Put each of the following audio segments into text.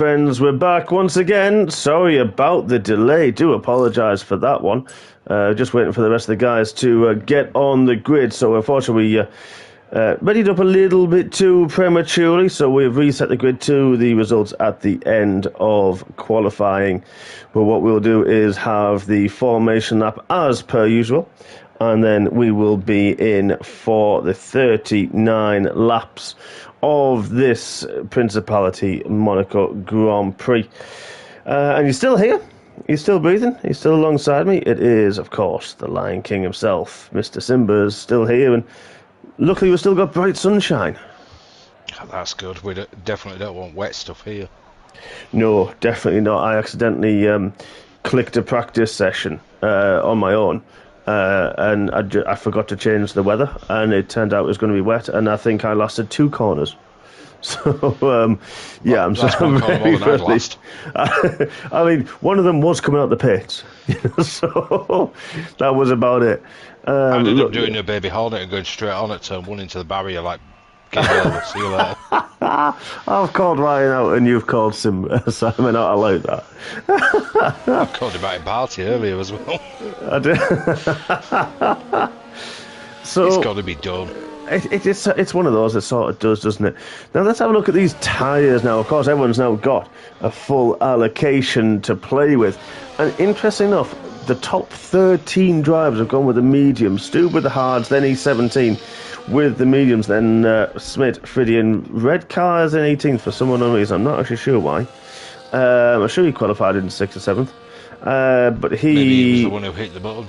Friends, we're back once again. Sorry about the delay. Do apologise for that one. Just waiting for the rest of the guys to get on the grid. So unfortunately, we readied up a little bit too prematurely. So we've reset the grid to the results at the end of qualifying. But what we'll do is have the formation lap as per usual. And then we will be in for the 39 laps of this Principality Monaco Grand Prix. And he's still here. He's still breathing. He's still alongside me. It is, of course, the Lion King himself. Mr. Simba's still here. And luckily, we've still got bright sunshine. That's good. We definitely don't want wet stuff here. No, definitely not. I accidentally clicked a practice session on my own. And I forgot to change the weather, and it turned out it was going to be wet, and I think I lasted 2 corners. So, yeah, I'm very firstly. I mean, one of them was coming out the pits, so that was about it. I ended up doing a baby Hornet and going straight on at turn 1 into the barrier, like, game over, see you later. I've called Ryan out and you've called Simon out. I like that. I called him out in party earlier as well. I did. So it's got to be done. It's one of those that sort of does, doesn't it? Now let's have a look at these tyres now. Of course, everyone's now got a full allocation to play with. And interesting enough, the top 13 drivers have gone with the mediums. Stu with the hards, then E17 with the mediums, then Smith, Fridian, red cars in 18th for some unknown reason. I'm not actually sure why. I'm sure he qualified in 6th or 7th. But maybe he was the one who hit the button.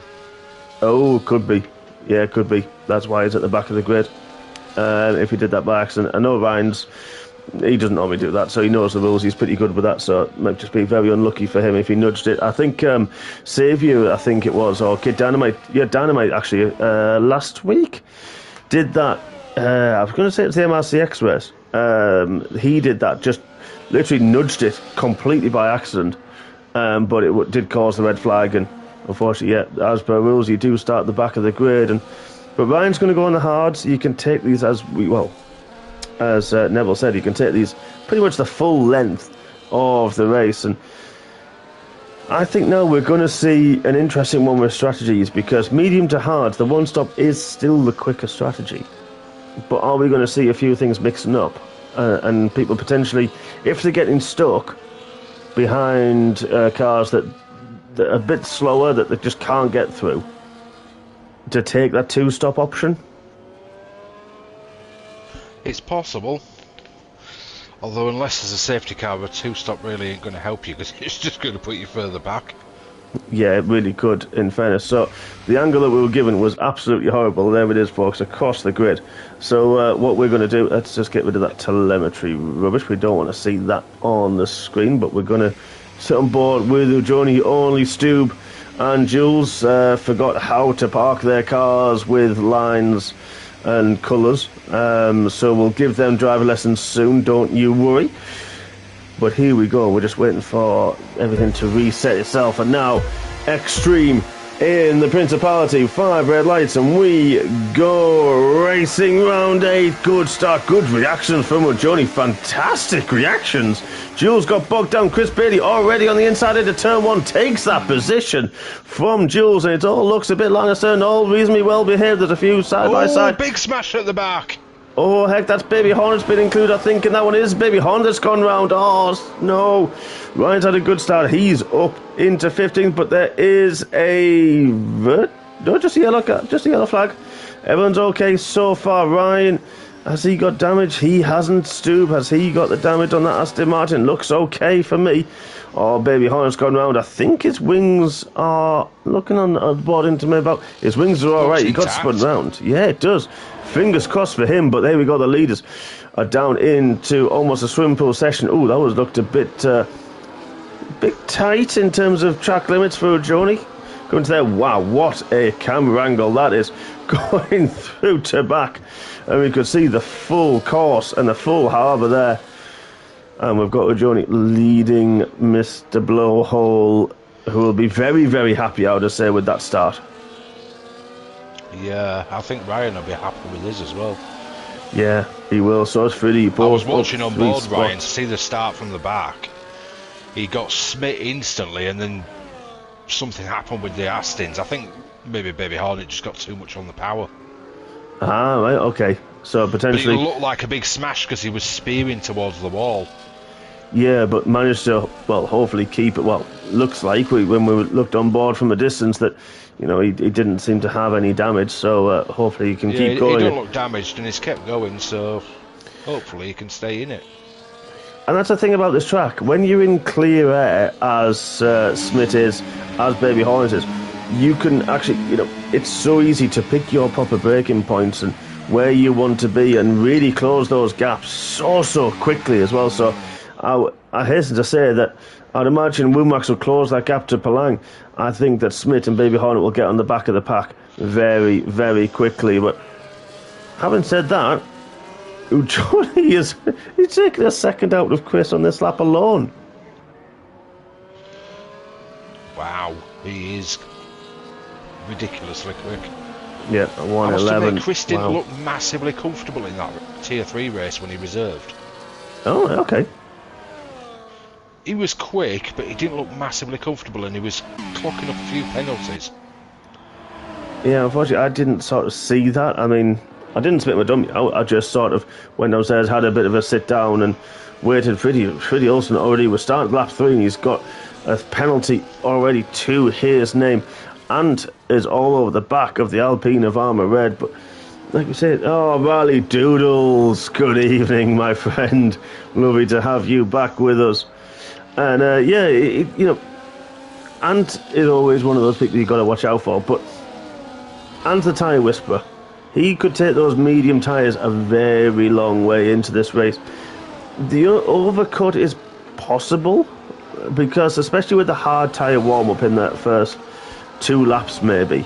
Oh, could be. Yeah, could be. That's why he's at the back of the grid. If he did that by accident. I know Ryan's, he doesn't normally do that, so he knows the rules. He's pretty good with that, so it might just be very unlucky for him if he nudged it. I think Saviour, I think it was, or Kid Dynamite, yeah, Dynamite actually, last week did that. I was going to say it's the MRCX race. He did that, just literally nudged it completely by accident, but it did cause the red flag, and unfortunately, yeah, as per rules, you do start at the back of the grid. But Ryan's going to go on the hards. You can take these as Neville said, you can take these pretty much the full length of the race. And I think now we're going to see an interesting one with strategies, because medium to hard, the one stop is still the quicker strategy. But are we going to see a few things mixing up? And people potentially, if they're getting stuck behind cars that are a bit slower, that they just can't get through, to take that 2-stop option? It's possible. Although unless there's a safety car, a 2-stop really ain't going to help you, because it's just going to put you further back. Yeah, it really could, in fairness. So the angle that we were given was absolutely horrible. There it is, folks, across the grid. So what we're going to do, let's just get rid of that telemetry rubbish. We don't want to see that on the screen, but we're going to sit on board with Johnny, only Stube and Jules forgot how to park their cars with lines and colours. So we'll give them driver lessons soon, don't you worry. But here we go, we're just waiting for everything to reset itself. And now, X-treme in the Principality, 5 red lights, and we go racing round 8. Good start, good reactions from Johnny, fantastic reactions. Jules got bogged down. Chris Bailey already on the inside into turn 1, takes that position from Jules, and it all looks a bit long astern, all reasonably well behaved. There's a few side by side. Big smash at the back. Oh, heck, that's Baby Hornet's been included, I think, and that one is Baby Hornet's gone round. Oh, no. Ryan's had a good start. He's up into 15th, but there is a... No, just a yellow flag. Everyone's okay so far. Ryan, has he got damage? He hasn't. Stube, has he got the damage on that Aston Martin? Looks okay for me. Oh, Baby Hornet's gone round. I think his wings are... Looking on the board into me about... His wings are all right. He got spun round. Yeah, it does. Fingers crossed for him, but there we go. The leaders are down into almost a swimming pool session. Oh, that was looked a bit tight in terms of track limits for Joni. Going to there. Wow, what a camera angle that is. Going through to back. And we could see the full course and the full harbour there. And we've got Joni leading Mr. Blowhole, who will be very, very happy, I would say, with that start. Yeah, I think Ryan will be happy with his as well. Yeah, he will. So it's really. I was watching on board, Ryan, to see the start from the back. he got smit instantly, and then something happened with the Astins. I think maybe Baby Hornet just got too much on the power. Ah, right, okay. So But potentially... it looked like a big smash because he was spearing towards the wall. Yeah, but managed to, well, hopefully keep it. Well, looks like when we looked on board from a distance that, you know, he didn't seem to have any damage. So hopefully he can keep going. He don't look damaged, and he's kept going. So hopefully he can stay in it. And that's the thing about this track. When you're in clear air, as Smith is, as Baby Hornet is, you can actually, you know, it's so easy to pick your proper braking points and where you want to be and really close those gaps so quickly as well. So I hasten to say that I'd imagine Womax will close that gap to Palang. I think that Smith and Baby Hornet will get on the back of the pack very quickly. But having said that, Johnny he's taking a second out of Chris on this lap alone. Wow, he is ridiculously quick. Yeah, 1:11. Chris didn't look massively comfortable in that Tier 3 race when he reserved. Oh, okay. He was quick, but he didn't look massively comfortable, and he was clocking up a few penalties. Yeah, unfortunately, I didn't sort of see that. I mean, I didn't spit my dummy out. I just sort of went downstairs, had a bit of a sit down, and waited. Freddie Olsen already was starting lap 3, and he's got a penalty already to his name, and is all over the back of the Alpine of Armour Red. But like you said, oh, Raleigh Doodles, good evening, my friend. Lovely to have you back with us. And you know, Ant is always one of those people you've got to watch out for. But Ant's the tyre whisperer. He could take those medium tyres a very long way into this race. The overcut is possible, because especially with the hard tyre warm-up in that first 2 laps maybe,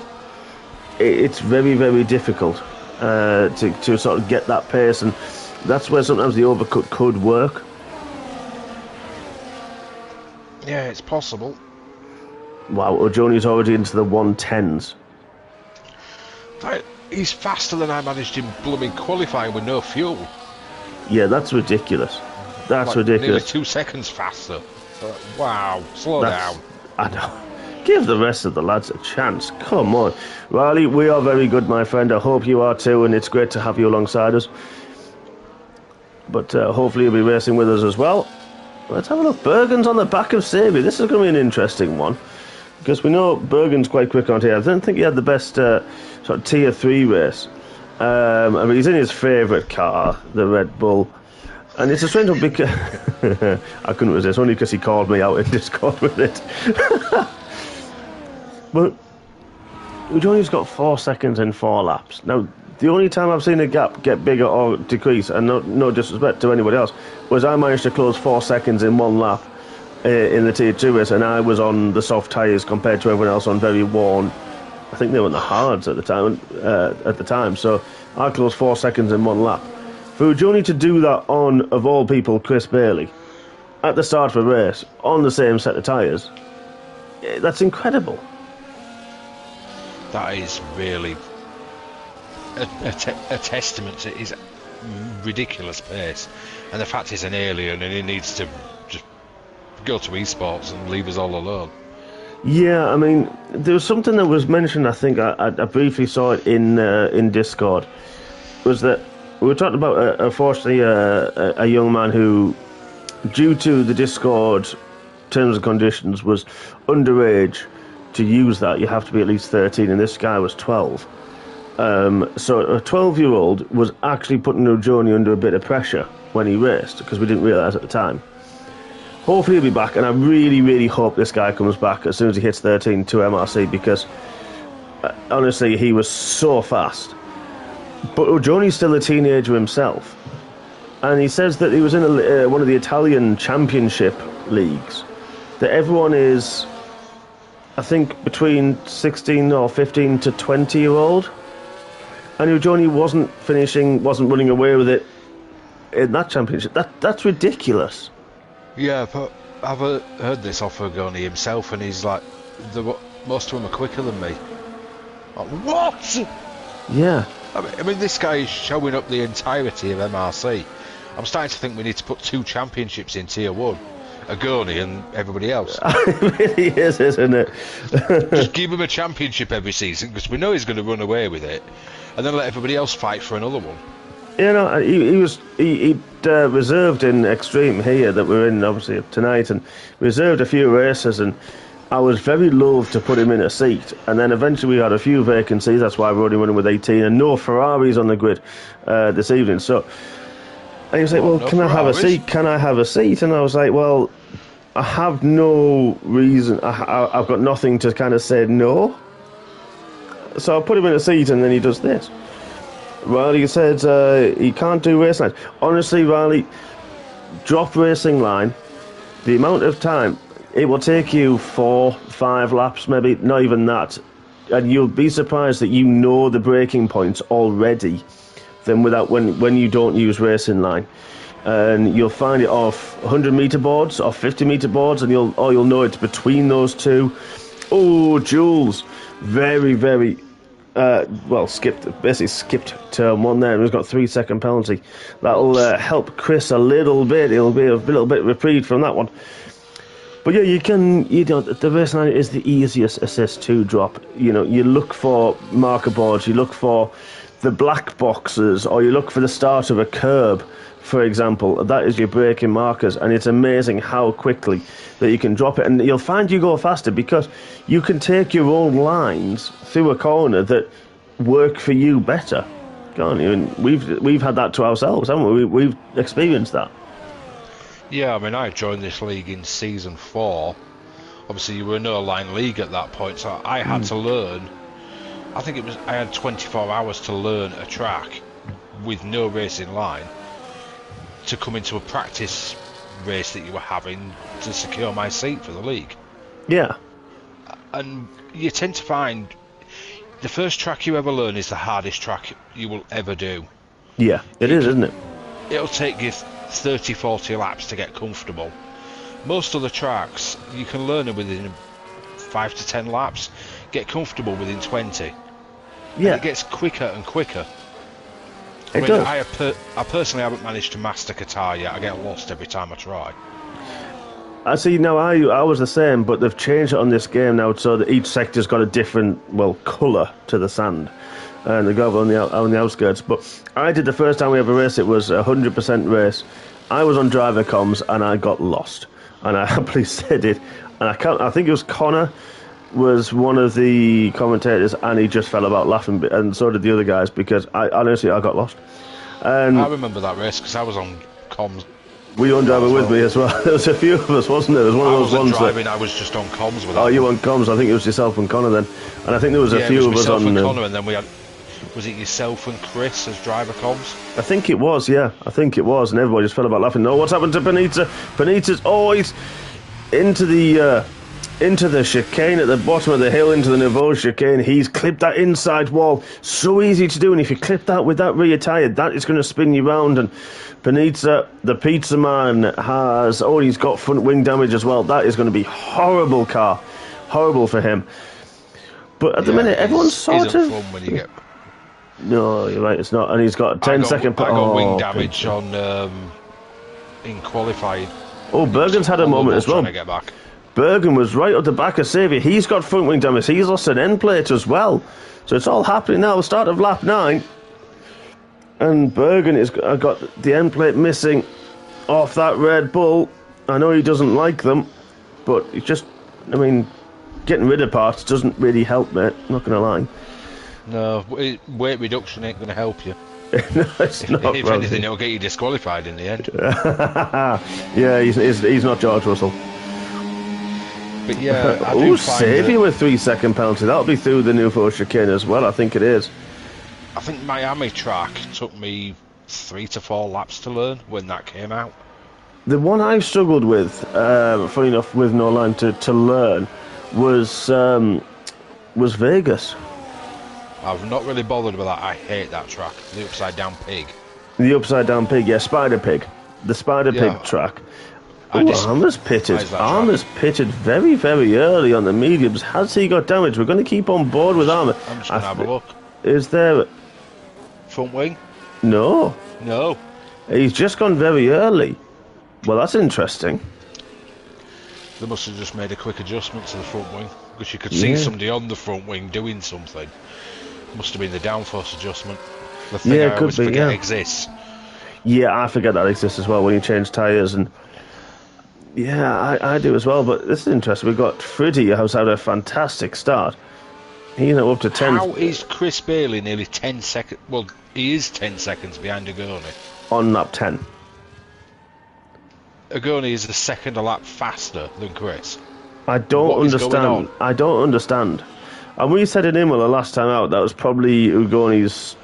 it's very difficult to sort of get that pace, and that's where sometimes the overcut could work. Yeah, it's possible. Wow, O'Joni's already into the 110s. He's faster than I managed in blooming qualifying with no fuel. Yeah, that's ridiculous. That's like ridiculous. Nearly 2 seconds faster. Wow, slow down. I know. Give the rest of the lads a chance. Come on. Riley, we are very good, my friend. I hope you are too, and it's great to have you alongside us. But hopefully you'll be racing with us as well. Let's have a look. Bergen's on the back of Sabey. This is going to be an interesting one, because we know Bergen's quite quick on here. I don't think he had the best sort of Tier 3 race. I mean, he's in his favourite car, the Red Bull. And it's a strange one because... I couldn't resist, only because he called me out in Discord with it. But Johnny's got 4 seconds in 4 laps. Now, the only time I've seen a gap get bigger or decrease, and no disrespect to anybody else, was I managed to close 4 seconds in 1 lap in the Tier 2 race, and I was on the soft tyres compared to everyone else on very worn... I think they were on the hards at the time. So I closed 4 seconds in 1 lap. For Johnny to do that on, of all people, Chris Bailey, at the start of a race, on the same set of tyres, that's incredible. That is really a testament to his ridiculous pace, and the fact he's an alien and he needs to just go to esports and leave us all alone. Yeah, I mean, there was something that was mentioned, I think, I briefly saw it in Discord, was that we were talking about, unfortunately, a young man who, due to the Discord terms and conditions, was underage to use that. You have to be at least 13, and this guy was 12. So a 12-year-old was actually putting Johnny under a bit of pressure when he raced, because we didn't realise at the time. Hopefully he'll be back, and I really hope this guy comes back as soon as he hits 13 to MRC, because honestly, he was so fast. But Johnny's still a teenager himself, and he says that he was in one of the Italian championship leagues, that everyone is, I think, between 16 or 15 to 20-year-old, and Johnny wasn't running away with it in that championship. That's ridiculous. Yeah, but I've heard this off Ogoni himself, and he's like, most of them are quicker than me. Like, what? Yeah. I mean, this guy is showing up the entirety of MRC. I'm starting to think we need to put 2 championships in Tier 1, Agoni and everybody else. It really is, isn't it? Just give him a championship every season because we know he's going to run away with it, and then let everybody else fight for another one. You know, he reserved in X-treme here that we're in obviously tonight, and reserved a few races, and I was very loath to put him in a seat, and then eventually we had a few vacancies. That's why we're only running with 18, and no Ferraris on the grid this evening. So, and he was like, "Well, no can I have a seat? Can I have a seat?" And I was like, "Well, I have no reason. I've got nothing to kind of say no." So I put him in a seat, and then he does this. Riley said he can't do race lines. Honestly, Riley, drop racing line. The amount of time it will take you 4-5 laps, maybe not even that, and you'll be surprised that you know the braking points already. Then without when you don't use racing line, and you'll find it off 100-meter boards, off 50-meter boards, and you'll know it's between those two. Oh, Jules, very very. Skipped turn one there, and he's got 3-second penalty. That'll help Chris a little bit. He'll be a little bit reprieved from that one. But yeah, the race line is the easiest assist to drop. You know, you look for marker boards, you look for the black boxes, or you look for the start of a curb, for example. That is your braking markers, and it's amazing how quickly that you can drop it, and you'll find you go faster because you can take your own lines through a corner that work for you better, can't you? And we've had that to ourselves, haven't we? We've experienced that. Yeah, I mean, I joined this league in season 4. Obviously, you were a no-line league at that point, so I had to learn. I had 24 hours to learn a track with no racing line to come into a practice race that you were having to secure my seat for the league. Yeah. And you tend to find the first track you ever learn is the hardest track you will ever do. Yeah, it is, isn't it? It'll take you 30-40 laps to get comfortable. Most other tracks you can learn it within 5 to 10 laps, get comfortable within 20. Yeah, and it gets quicker and quicker. It does. I personally haven't managed to master Qatar yet. I get lost every time I try. I see. Now I was the same, but they've changed it on this game now so that each sector's got a different colour to the sand and the gravel on the outskirts. But I did the first time we ever raced. It was a 100% race. I was on driver comms and I got lost, and I happily said it. And I think it was Connor was one of the commentators, and he just fell about laughing, and so did the other guys, because I got lost. And I remember that race because I was on comms. Were you on driver with me as well? There was a few of us, wasn't there? There was one of those ones. I wasn't driving, I was just on comms with. Oh, you were on comms? I think it was yourself and Connor then, and I think there was a few of us on. And Connor, and then we had. Was it yourself and Chris as driver comms? I think it was, yeah. I think it was, and everybody just fell about laughing. No, what's happened to Benita? Benita's he's into the chicane at the bottom of the hill, into the Nouveau chicane. He's clipped that inside wall. So easy to do, and if you clip that with that rear tyre, that is going to spin you round. And Benita, the pizza man, he's got front wing damage as well. That is going to be horrible car. Horrible for him. But at the minute, everyone's sort of... fun when you get... No, you're right, it's not. And he's got 10-second... I got wing damage on in qualifying. Oh, Bergen's had a moment as well. To get back. Bergen was right at the back of Xavier. He's got front wing damage. He's lost an end plate as well. So it's all happening now. Start of lap 9. And Bergen has got the end plate missing off that Red Bull. I know he doesn't like them, but it's just, getting rid of parts doesn't really help, mate. I'm not going to lie. No, weight reduction ain't going to help you. No, it's not. If anything, it'll get you disqualified in the end. Yeah, he's not George Russell. But yeah, I do find Xavier with 3-second penalty. That'll be through the Nouveau chicane as well. I think it is. I think Miami track took me 3 to 4 laps to learn when that came out. The one I've struggled with, funny enough, with no line to learn, was Vegas. I've not really bothered with that. I hate that track. The upside down pig. The upside down pig, yeah, Spider Pig. The Spider Pig track. Armour's pitted. Armour's pitted very, very early on the mediums. Has he got damage? We're going to keep on board with Armour. I'm just going to have a look. Is there... Front wing? No. No. He's just gone very early. Well, that's interesting. They must have just made a quick adjustment to the front wing, because you could see somebody on the front wing doing something. Must have been the downforce adjustment. The thing I always forget exists. Yeah, I forget that exists as well when you change tyres, and yeah, I do as well. But this is interesting. We've got Friddy, who's had a fantastic start. He's up to 10. How is Chris Bailey nearly 10 seconds? Well, he is 10 seconds behind Agoni. On lap 10. Agoni is a second a lap faster than Chris. I don't understand. I don't understand. And we said in Imola last time out that was probably Ugoni's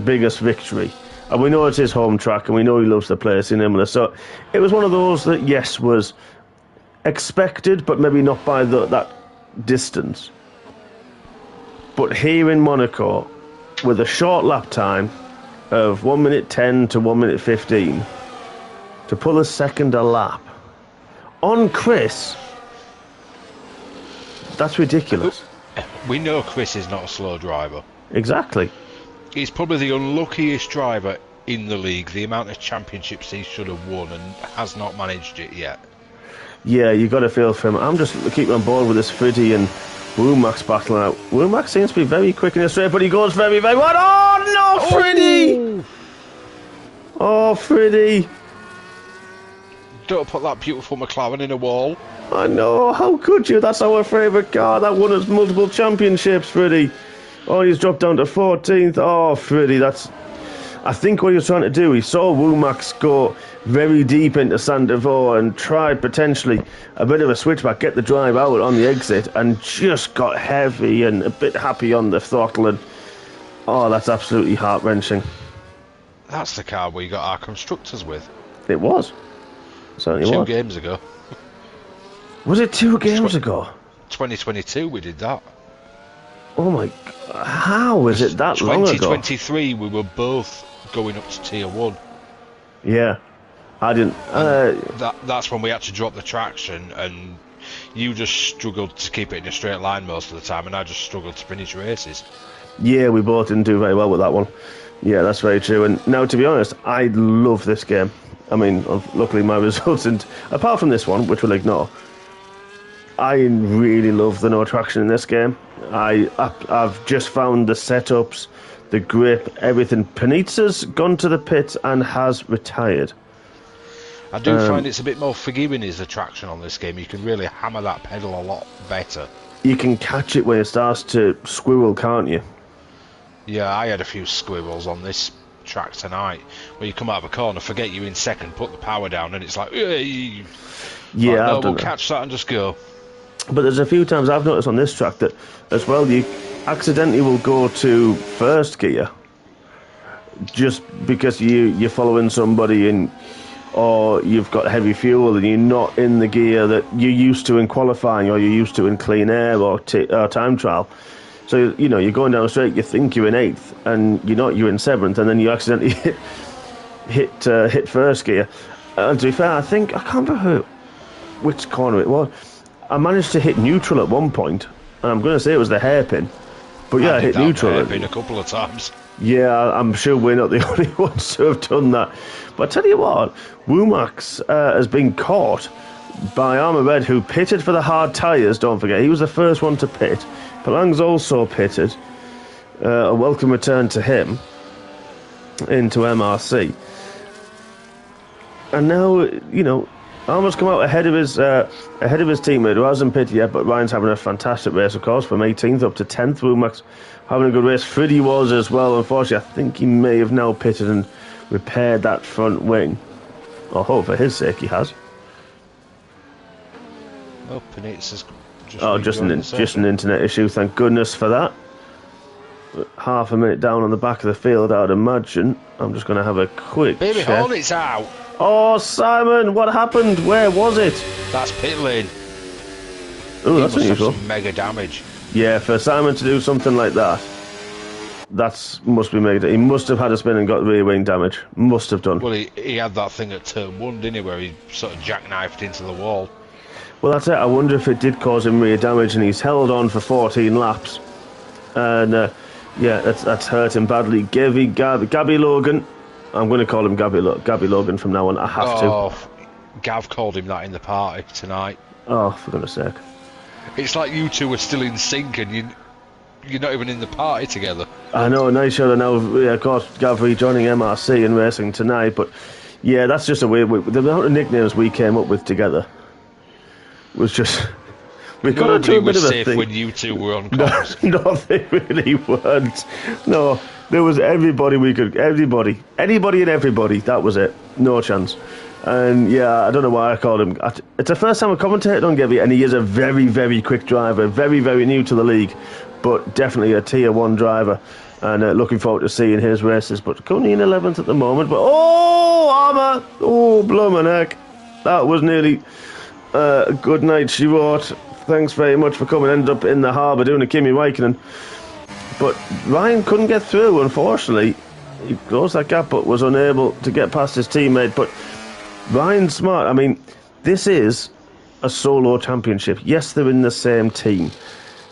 biggest victory. And we know it's his home track, and we know he loves the place in Imola. So it was one of those that, yes, was expected, but maybe not by that distance. But here in Monaco, with a short lap time of 1 minute 10 to 1 minute 15, to pull a second a lap on Chris, that's ridiculous. We know Chris is not a slow driver. Exactly. He's probably the unluckiest driver in the league. The amount of championships he should have won and has not managed it yet. Yeah, you got to feel for him. I'm just keeping on board with this Friddy and Womack's battle out. Womack seems to be very quick in the straight, but he goes very, very wide. Oh, no, Friddy! Oh, Friddy. Don't put that beautiful McLaren in a wall. I know, how could you? That's our favourite car. That won us multiple championships, Friddy. Oh, he's dropped down to 14th. Oh, Friddy, that's... I think what he was trying to do, he saw Womack go very deep into Sandevaux and tried potentially a bit of a switchback, get the drive out on the exit, and just got heavy and a bit happy on the throttle. And oh, that's absolutely heart-wrenching. That's the car we got our constructors with. It was. Certainly was. 2 games ago. Was it 2 games ago? 2022 we did that. Oh my God. How is it that long ago? 2023 we were both going up to Tier 1. Yeah. I didn't... that's when we had to drop the traction, and you just struggled to keep it in a straight line most of the time, and I just struggled to finish races. Yeah, we both didn't do very well with that one. Yeah, that's very true. And now, to be honest, I love this game. I mean, luckily my results, and apart from this one, which we'll ignore, I really love the no traction in this game. I've just found the setups, the grip, everything. Panizza's gone to the pit and has retired. I do find it's a bit more forgiving is the traction on this game. You can really hammer that pedal a lot better. You can catch it when it starts to squirrel, can't you? Yeah, I had a few squirrels on this track tonight, where you come out of a corner, forget you're in second, put the power down, and it's like, yeah, no, we'll catch that and just go. But there's a few times I've noticed on this track that, as well, you accidentally will go to first gear just because you're following somebody in, or you've got heavy fuel and you're not in the gear that you're used to in qualifying, or you're used to in clean air or time trial. So, you know, you're going down straight, you think you're in 8th, and you're not, you're in 7th, and then you accidentally hit first gear. And to be fair, I can't remember which corner it was. I managed to hit neutral at one point, and I'm going to say it was the hairpin. But yeah, I hit neutral. Hairpin a couple of times. Yeah, I'm sure we're not the only ones who have done that. But I tell you what, Womack has been caught by Armour Red, who pitted for the hard tyres, don't forget. He was the first one to pit. Palang's also pitted. A welcome return to him into MRC. And now, you know, Armour's come out ahead of his teammate, who hasn't pitted yet, but Ryan's having a fantastic race, of course, from 18th up to 10th. Womack's having a good race. Friddy was as well. Unfortunately, I think he may have now pitted and repaired that front wing. I hope for his sake he has. Oh, Panizza's just an internet issue. Thank goodness for that. Half a minute down on the back of the field, I'd imagine. I'm just going to have a quick Baby check. Hornet's out. Oh, Simon, what happened? Where was it? That's pit lane. Oh, that's unusual. Some mega damage. Yeah, for Simon to do something like that, must be mega. He must have had a spin and got rear wing damage. Must have done. Well, he had that thing at turn 1, didn't he, where he sort of jackknifed into the wall. Well, that's it. I wonder if it did cause him rear damage, and he's held on for 14 laps. And, yeah, that's hurt him badly. Gabby Logan. I'm going to call him Gabby Logan from now on. I have to. Gav called him that in the party tonight. Oh, for goodness sake. It's like you two are still in sync and you're not even in the party together. I know, nice shot. I know, of course, Gavri joining MRC and racing tonight, but yeah, that's just a weird. The amount of nicknames we came up with together was just. We got into a bit of a safe thing. When you two were on comms. No, they really weren't. No, there was everybody we could. Anybody and everybody. That was it. No chance. And yeah, I don't know why I called him. It's the first time I commentated on Gevy, and he is a very, very quick driver. Very, very new to the league, but definitely a tier 1 driver. And looking forward to seeing his races. But currently in 11th at the moment. But armour! Oh, bloomin' heck. That was nearly good night, she wrote. Thanks very much for coming. Ended up in the harbour doing a Kimi Räikkönen. But Ryan couldn't get through, unfortunately. He closed that gap, but was unable to get past his teammate. But Ryan's smart. I mean, this is a solo championship. Yes, they're in the same team.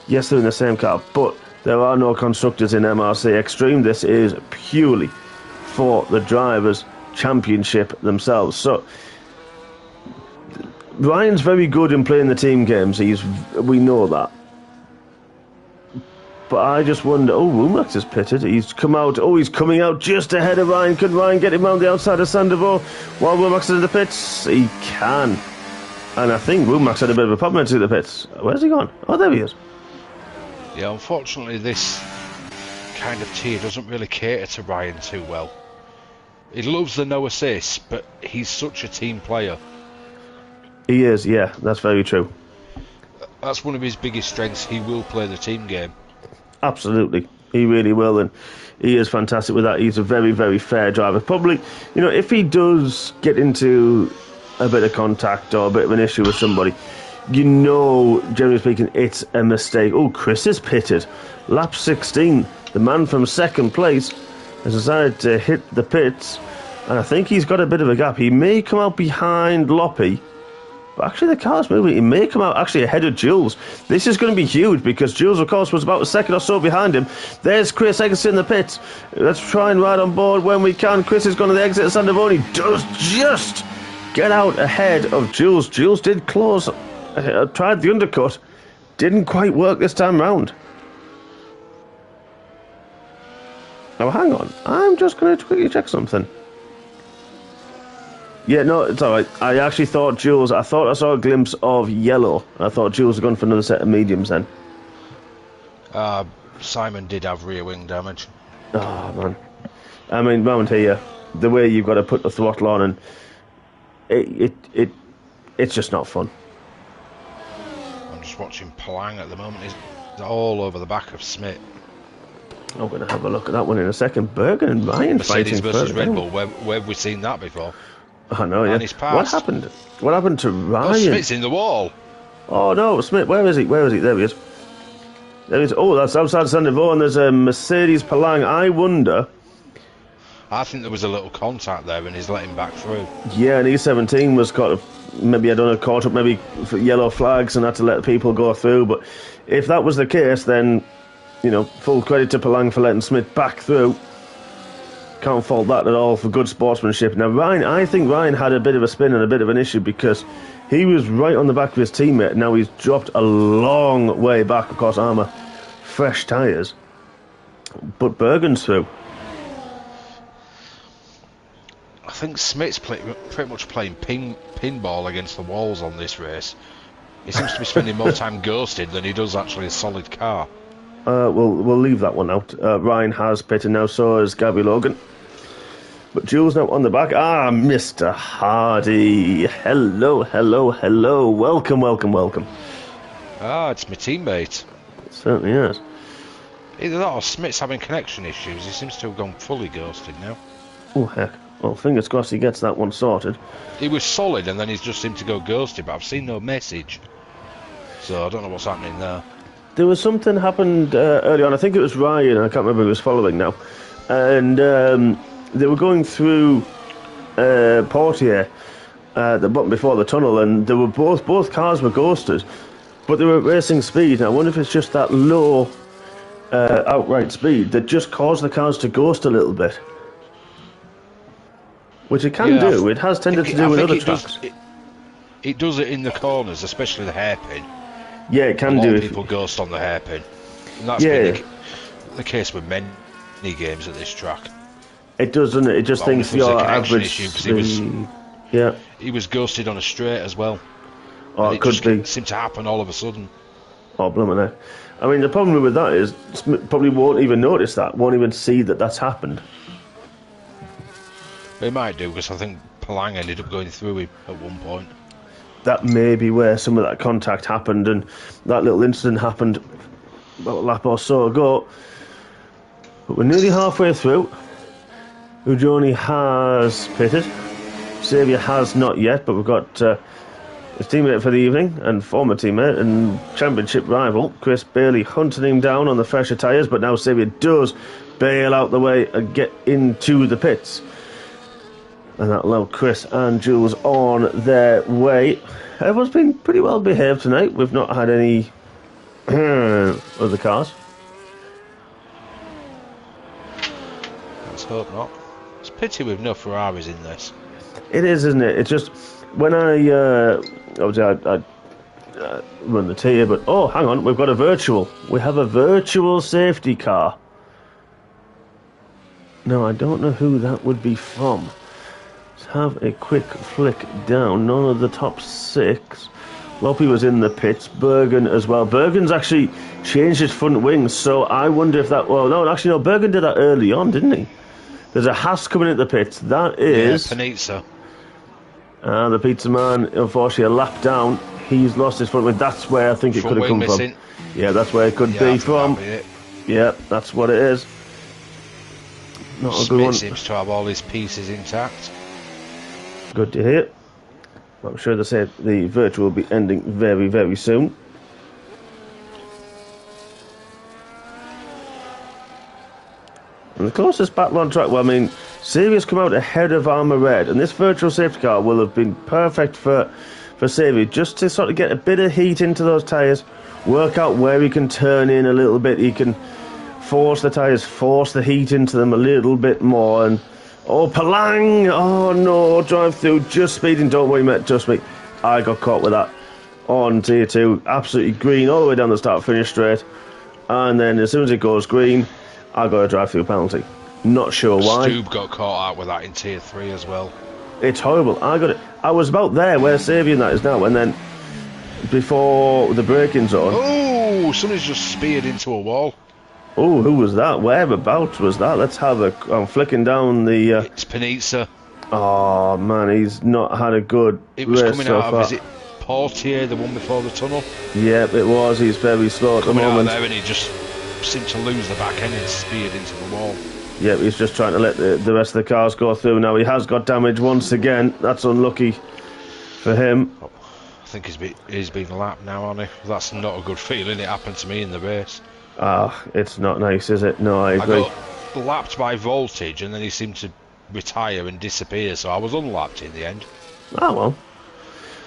Yes, they're in the same car. But there are no constructors in MRC X-treme. This is purely for the drivers' championship themselves. So Ryan's very good in playing the team games. We know that. But I just wonder, Rumax is pitted. He's come out, he's coming out just ahead of Ryan. Could Ryan get him around the outside of Sandoval while Rumax is in the pits? He can. And I think Rumax had a bit of a problem into the pits. Where's he gone? Oh, there he is. Yeah, unfortunately this kind of tier doesn't really cater to Ryan too well. He loves the no assists, but he's such a team player. He is, yeah, that's very true. That's one of his biggest strengths. He will play the team game. Absolutely, he really will, and he is fantastic with that. He's a very, very fair driver. Probably, if he does get into a bit of contact or a bit of an issue with somebody, generally speaking, it's a mistake. Oh, Chris is pitted. Lap 16, the man from second place has decided to hit the pits, and I think he's got a bit of a gap. He may come out behind Loppy. But actually, the car's moving. He may come out actually ahead of Jules. This is going to be huge because Jules, of course, was about a second or so behind him. There's Chris Eggleston in the pits. Let's try and ride on board when we can. Chris is going to the exit of Sandavoni. Does just get out ahead of Jules. Jules did close. Tried the undercut. Didn't quite work this time round. Now, hang on. I'm just going to quickly check something. Yeah, no, it's alright. I actually thought Jules, I saw a glimpse of yellow. I thought Jules was going for another set of mediums then. Simon did have rear wing damage. Oh, man. I mean, round here, the way you've got to put the throttle on, and it's just not fun. I'm just watching Palang at the moment. He's all over the back of Smith. I'm going to have a look at that one in a second. Bergen and Ryan Mercedes fighting versus further Red down. Bull. Where have we seen that before? I know, yeah. And he's passed. What happened? What happened to Ryan? Oh, Smith's in the wall. Oh, no, Smith, where is he? There he is. There he is. Oh, that's outside Sandavon, and there's a Mercedes Palang. I wonder... I think there was a little contact there and he's let him back through. Yeah, and E17 was caught up maybe for yellow flags and had to let people go through. But if that was the case, then, full credit to Palang for letting Smith back through. Can't fault that at all for good sportsmanship. Now, I think Ryan had a bit of a spin and a bit of an issue because he was right on the back of his teammate. Now he's dropped a long way back, of course, armour, fresh tyres. But Bergen's through. I think Smith's pretty much playing pinball against the walls on this race. He seems to be spending more time ghosted than he does actually a solid car. We'll leave that one out. Ryan has pitted now, so has Gabby Logan. But Jules now on the back. Mr. Hardy. Hello. Welcome. It's my teammate. It certainly is. Either that or Smith's having connection issues. He seems to have gone fully ghosted now. Oh, heck. Well, fingers crossed he gets that one sorted. He was solid and then he's just seemed to go ghosted, but I've seen no message. So I don't know what's happening there. There was something happened early on. I think it was Ryan. I can't remember who was following now. And they were going through Portier, the button before the tunnel, and they were both cars were ghosted, but they were at racing speed. And I wonder if it's just that low outright speed that just caused the cars to ghost a little bit. Which it can do. It has tended to do with other tracks. It does it in the corners, especially the hairpin. Yeah, it can A lot do. of people ghost on the hairpin. And that's been the case with many games at this track. It does, doesn't it? It just thinks your average issue, he was ghosted on a straight as well. Oh, and it could be. Seemed to happen all of a sudden. Oh, blimey. I mean, the problem with that is probably won't even notice that, won't even see that that's happened. They might do, because I think Palang ended up going through him at one point. That may be where some of that contact happened, and that little incident happened about a lap or so ago. But we're nearly halfway through. Ujoni has pitted. Xavier has not yet, but we've got his teammate for the evening and former teammate and championship rival Chris Bailey hunting him down on the fresher tyres, but now Xavier does bail out the way and get into the pits. And that'll allow Chris and Jules on their way. Everyone's been pretty well behaved tonight. We've not had any other cars. Let's hope not. It's a pity we've no Ferraris in this. It is, isn't it? It's just when obviously I run the tier, but oh, hang on, we've got a virtual. We have a virtual safety car. Now I don't know who that would be from. Let's have a quick flick down. None of the top 6. Loppy was in the pits. Bergen as well. Bergen's actually changed his front wings, so I wonder if that... Well, no, actually, no, Bergen did that early on, didn't he? There's a Haas coming at the pits. That is... Yeah, Panizza. The pizza man, unfortunately, a lap down. He's lost his front wing. That's where I think it could have come missing. from. Yeah, that's where it could be from. Yeah, that's what it is. Not a good one. Seems to have all his pieces intact. Good to hear. I'm sure they said the virtual will be ending very, very soon. And the closest battle on track, well, I mean, Xavier's come out ahead of Armour Red, and this virtual safety car will have been perfect for Xavier, just to sort of get a bit of heat into those tyres, work out where he can turn in a little bit, he can force the tyres, force the heat into them a little bit more, and oh, Palang! Oh no, drive through, just speeding, don't worry mate, trust me, I got caught with that on tier 2, absolutely green all the way down the start finish straight, and then as soon as it goes green, I got a drive-through penalty. Not sure why. Stube got caught out with that in tier 3 as well. It's horrible. I got it. I was about there where Xavier and that is now, and then before the braking zone. Oh, somebody's just speared into a wall. Oh, who was that? Whereabouts was that? Let's have a... I'm flicking down the... It's Panizza. Oh, man, he's not had a good It was race coming so out far. of, is it Portier, the one before the tunnel? Yep, it was. He's very slow at the Coming out moment. of there and he just seemed to lose the back end and speared into the wall. Yep, he's just trying to let the rest of the cars go through. Now, he has got damage once again. That's unlucky for him. I think he's been lapped now, hasn't he? That's not a good feeling. It happened to me in the race. Ah, it's not nice, is it? No, I agree. I got lapped by voltage and then he seemed to retire and disappear, so I was unlapped in the end. Ah, well.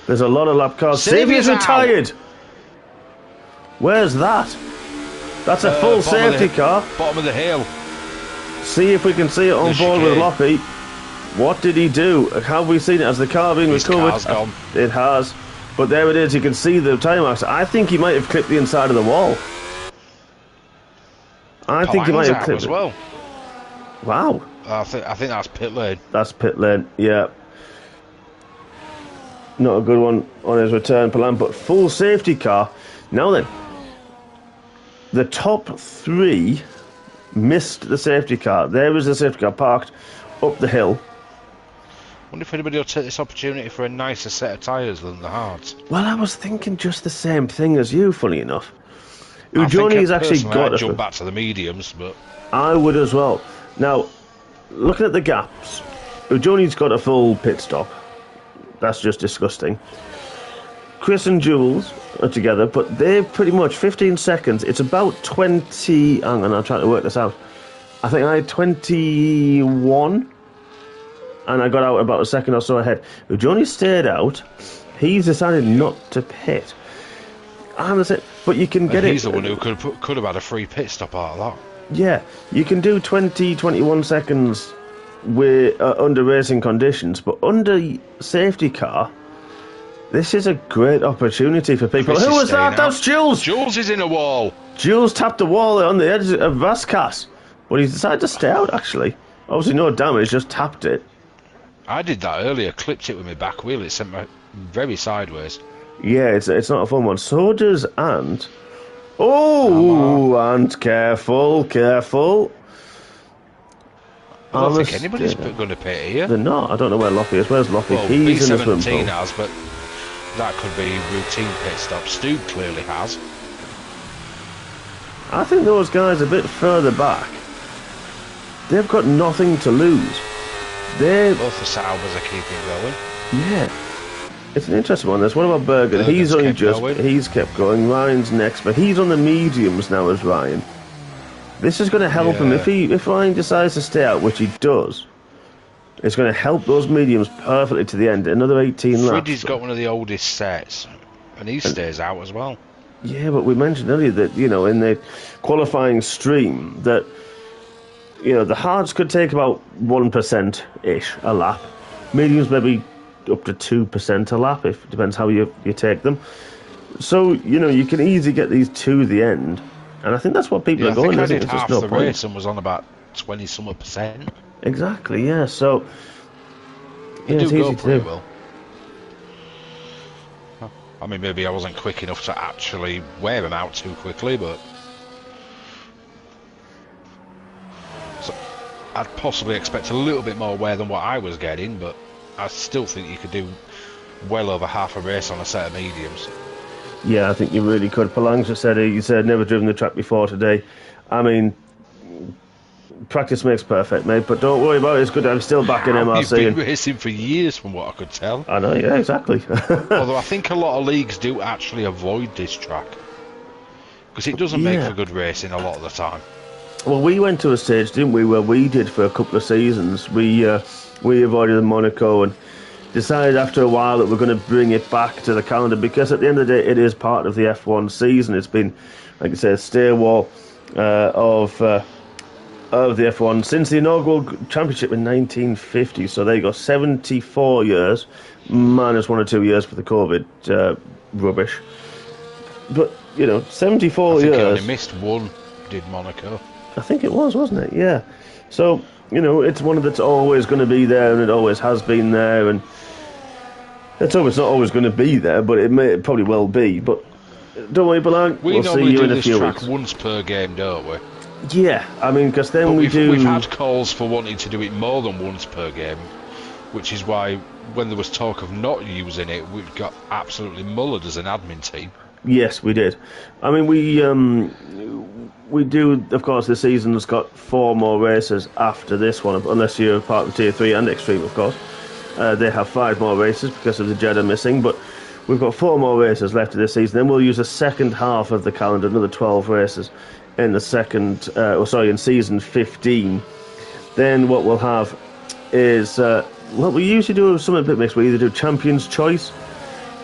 There's a lot of lap cars. Xavier's Xavier's retired! Where's that? That's a full safety car. Bottom of the hill. See if we can see it on board with Loppy. What did he do? Have we seen it? Has the car been recovered? Car's gone. It has. But there it is. You can see the tyre marks. I think he might have clipped the inside of the wall. I think he might have clipped as well. Wow. I think that's pit lane. That's pit lane, yeah. Not a good one on his return, Palan, but full safety car. Now then, the top 3 missed the safety car. There was the safety car parked up the hill. Wonder if anybody will take this opportunity for a nicer set of tyres than the hards. Well, I was thinking just the same thing as you, funny enough. Ujoni's actually got I'd jump back to the mediums, but I would as well. Now, looking at the gaps, Ujoni's got a full pit stop. That's just disgusting. Chris and Jules are together, but they're pretty much 15 seconds. It's about 20... Hang on, I'm trying to work this out. I think I had 21, and I got out about a second or so ahead. Ujoni stayed out. He's decided not to pit. And that's it. But you can get He's the one who could have had a free pit stop out of that. Yeah, you can do 20, 21 seconds with under racing conditions, but under safety car, This is a great opportunity for people. Chris Who is was that? staying That's out. Jules! Jules is in a wall. Jules tapped the wall on the edge of Vasquez, but he's decided to stay out, actually. Obviously no damage, just tapped it. I did that earlier, clipped it with my back wheel. It sent me very sideways. Yeah, it's not a fun one. So does Ant. Oh, Ant, careful. I don't think anybody's going to pit here. They're not. I don't know where Loppy is. Where's Loppy? Well, He's in the swim B17 pool. has, but that could be routine pit stop. Stu clearly has. I think those guys a bit further back. They've got nothing to lose. Both the Saubers are keeping going. Yeah. It's an interesting one. There's one about Bergen. Bergen's He's kept going. Ryan's next, but he's on the mediums now as Ryan. This is going to help him if Ryan decides to stay out, which he does. It's going to help those mediums perfectly to the end. Another 18 laps. Freddie's got one of the oldest sets, and he stays out as well. Yeah, but we mentioned earlier that, in the qualifying stream that, the hards could take about 1%-ish a lap. Mediums maybe up to 2% a lap, if it depends how you take them. So, you can easily get these to the end. And I think that's what people are going. I did half the race and was on about 20-something%. Exactly, yeah. So, They it's do easy go to pretty do. well. I mean, maybe I wasn't quick enough to actually wear them out too quickly, but... So, I'd possibly expect a little bit more wear than what I was getting, but I still think you could do well over half a race on a set of mediums. Yeah, I think you really could. Palang just said he said never driven the track before today. I mean, practice makes perfect, mate. But don't worry about it. It's good. I'm still back in MRC. You've been racing for years, from what I could tell. I know. Yeah, exactly. Although I think a lot of leagues do actually avoid this track because it doesn't make for good racing a lot of the time. Well, we went to a stage, didn't we, where we did for a couple of seasons. We avoided Monaco and decided after a while that we're going to bring it back to the calendar because at the end of the day it is part of the F1 season. It's been, like I say, a stairwell of the F1 since the inaugural championship in 1950. So there you go, 74 years minus 1 or 2 years for the COVID rubbish. But 74 I think years. it only missed one. Did Monaco? I think it was, wasn't it? Yeah. So it's one that's always going to be there, and it always has been there, and it's always not always going to be there, but it probably will be. But don't worry, Belang. We'll see you in a few weeks. We normally do this track once per game, don't we? Yeah, I mean, because then we've had calls for wanting to do it more than once per game, which is why when there was talk of not using it, we got absolutely mullered as an admin team. Yes, we did. I mean, we do, of course, the season's got 4 more races after this one, unless you're part of Tier 3 and X-treme, of course. They have 5 more races because of the Jeddah missing, but we've got 4 more races left of this season. Then we'll use the second half of the calendar, another 12 races in the in season 15. Then what we'll have is, we usually do something a bit mixed. We either do Champions' Choice,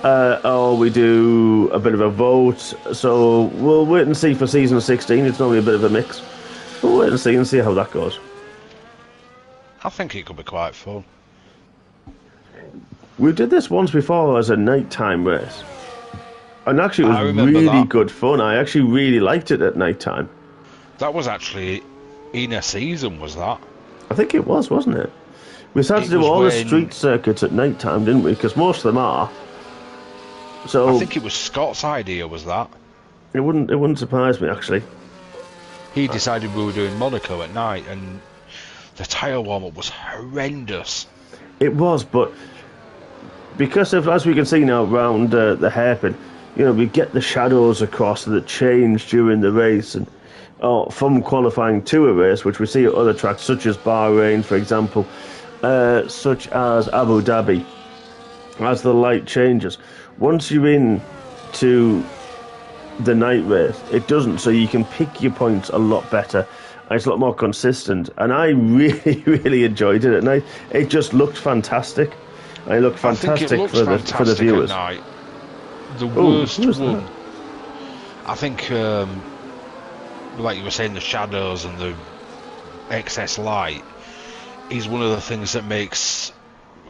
or we do a bit of a vote. So we'll wait and see for season 16. It's normally a bit of a mix. We'll wait and see how that goes. I think it could be quite fun. We did this once before as a nighttime race, and actually it was really good fun. I actually really liked it at nighttime. That was actually in a season, was that? I think it was, wasn't it? We started to do all the street circuits at nighttime, didn't we? Because most of them are. So I think it was Scott's idea, was that? It wouldn't surprise me, actually. He decided we were doing Monaco at night, and the tyre warm-up was horrendous. It was, but because of, as we can see now around the hairpin, we get the shadows across that change during the race, and from qualifying to a race, which we see at other tracks, such as Bahrain, for example, such as Abu Dhabi, as the light changes. Once you're in to the night race, it doesn't, so you can pick your points a lot better, and it's a lot more consistent, and I really, really enjoyed it at night. It just looked fantastic. It looked fantastic for the viewers. At night. The worst one, I think, like you were saying, the shadows and the excess light is one of the things that makes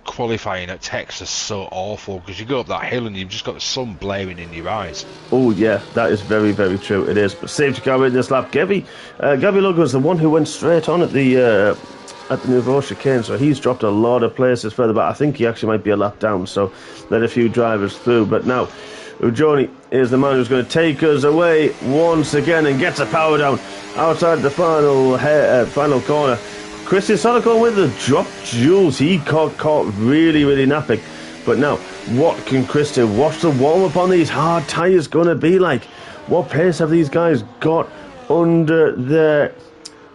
qualifying at Texas so awful because you go up that hill and you've just got the sun blaring in your eyes. Oh yeah, that is very, very true. It is. But safety car in this lap, Gabby Logan was the one who went straight on at the Nouveau chicane, so he's dropped a lot of places further back. I think he actually might be a lap down, so let a few drivers through. But now, Ujoni is the man who's going to take us away once again and gets a power down outside the final corner. Chris is sort of going with the drop Jules. He caught really, really napping. But now, what can Chris do? What's the warm-up on these hard tyres going to be like? What pace have these guys got under their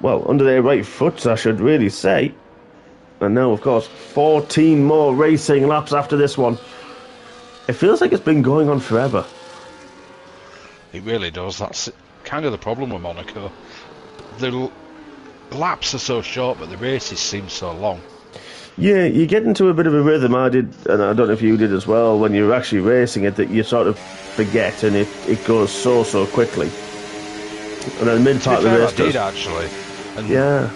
right foots, I should really say. And now, of course, 14 more racing laps after this one. It feels like it's been going on forever. It really does. That's kind of the problem with Monaco. The laps are so short, but the races seem so long. Yeah, you get into a bit of a rhythm. I did, and I don't know if you did as well, when you're actually racing it, that you sort of forget, and it goes so quickly. And then mid part of the race I did actually. And yeah.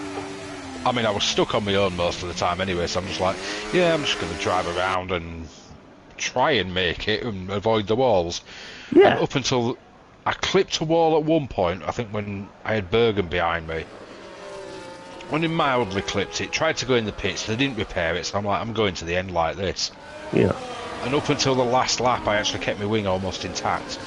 I mean, I was stuck on my own most of the time anyway, so I'm just like, yeah, I'm just going to drive around and try and make it and avoid the walls. Yeah. And up until I clipped a wall at one point, I think when I had Bergen behind me. When he mildly clipped it, tried to go in the pits, they didn't repair it, so I'm like, I'm going to the end like this. Yeah. And up until the last lap, I actually kept my wing almost intact.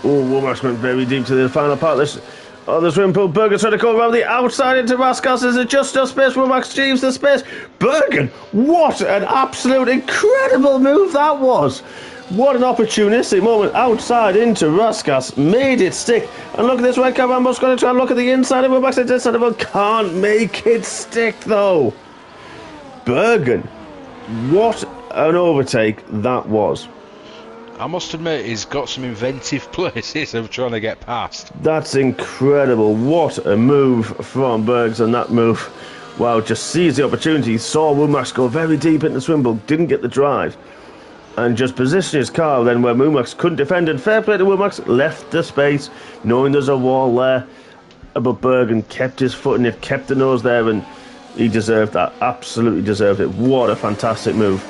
Oh, Womack went very deep to the final part. The swimming pool. Bergen trying to go around the outside into Raskas. Is it just enough space? Womack achieves the space. Bergen, what an absolute incredible move that was. What an opportunistic moment outside into Raskas. Made it stick. And look at this red car. Rambo's going to try and look at the inside of Womack's inside of it. Can't make it stick though. Bergen, what an overtake that was. I must admit, he's got some inventive places of trying to get past. That's incredible. What a move from Bergs on that move. Wow, just seized the opportunity. Saw Womack go very deep into the swim pool, didn't get the drive, and just positioned his car then where Womack couldn't defend. And fair play to Womack, left the space, knowing there's a wall there. But Bergen kept his foot in it, kept the nose there, and he deserved that. Absolutely deserved it. What a fantastic move.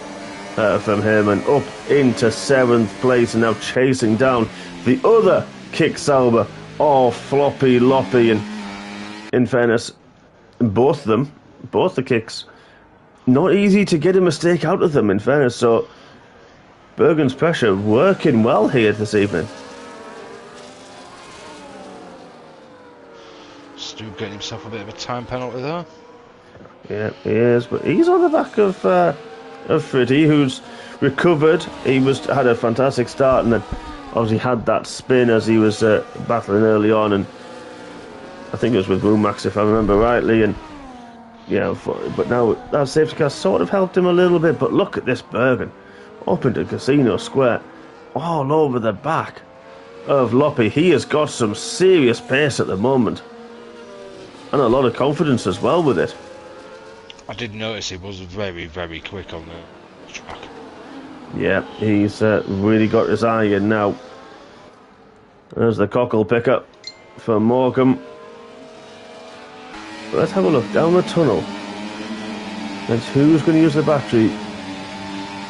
From him, and up into 7th place, and now chasing down the other Kick Sauber. Oh, floppy loppy, and in fairness, both the kicks, not easy to get a mistake out of them, in fairness. So Bergen's pressure working well here this evening. Stu getting himself a bit of a time penalty there. Yeah, he is, but he's on the back of Freddie, who's recovered. He had a fantastic start, and then obviously had that spin as he was battling early on, and I think it was with Womack if I remember rightly, and yeah, but now that safety car sort of helped him a little bit. But look at this Bergen up into Casino Square, all over the back of Loppy. He has got some serious pace at the moment, and a lot of confidence as well with it. I did notice he was very, very quick on the track. Yeah, he's really got his eye in now. There's the cockle pickup for Morecambe. Let's have a look down the tunnel. And who's going to use the battery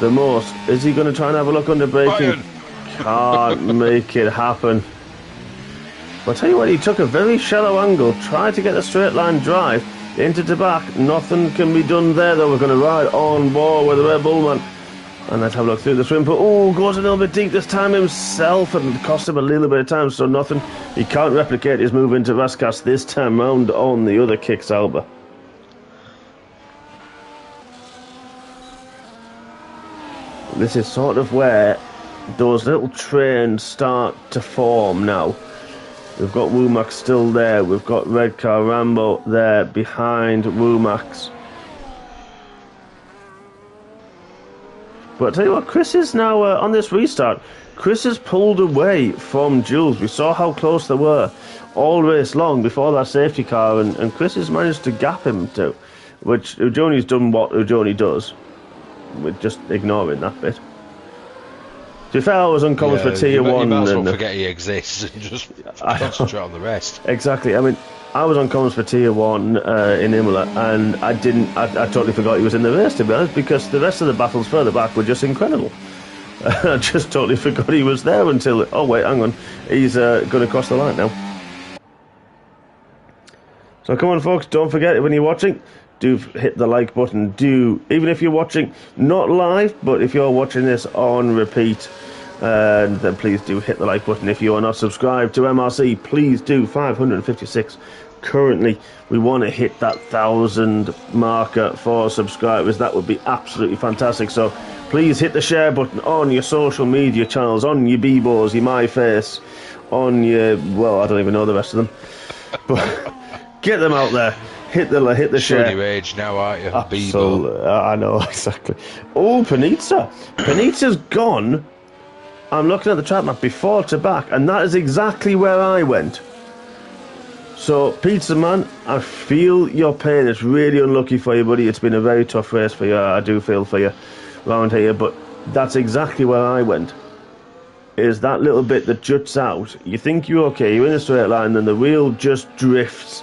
the most? Is he going to try and have a look under braking? Can't make it happen. I'll tell you what, he took a very shallow angle, tried to get a straight line drive into the back. Nothing can be done there though. We're going to ride on board with the Red Bull man. And let's have a look through the swim pool. Oh, goes a little bit deep this time himself, and it cost him a little bit of time, so nothing. He can't replicate his move into Raskas this time round on the other Kick Sauber. This is sort of where those little trains start to form now. We've got Womack still there. We've got Red Car Rambo there behind Womack's. But I tell you what, Chris is now on this restart. Chris has pulled away from Jules. We saw how close they were all race long before that safety car, and Chris has managed to gap him too, which Ujoni's done what Ujoni does. We're just ignoring that bit. To be fair, I was uncommon for tier 1. You might as well and, forget he exists and just concentrate on the rest. Exactly. I mean, I was on comms for tier 1 in Imola, and I totally forgot he was in the race, to be honest, because the rest of the battles further back were just incredible. I just totally forgot he was there until, oh wait, hang on, he's going to cross the line now. So come on, folks, don't forget, when you're watching, do hit the like button. Even if you're watching not live, but if you're watching this on repeat, then please do hit the like button. If you are not subscribed to MRC, please do. 556 currently. We want to hit that 1,000 marker for subscribers. That would be absolutely fantastic. So please hit the share button on your social media channels, on your Bebos, your MyFace, on your, well, I don't even know the rest of them, but get them out there. Hit the share. Showing your age now, aren't you? Absolutely. I know, exactly. Oh, Panizza. Panizza's gone. I'm looking at the track map before to back, and that is exactly where I went. So, Pizza Man, I feel your pain. It's really unlucky for you, buddy. It's been a very tough race for you. I do feel for you round here, but that's exactly where I went. Is that little bit that juts out. You think you're okay, you're in a straight line, then the wheel just drifts,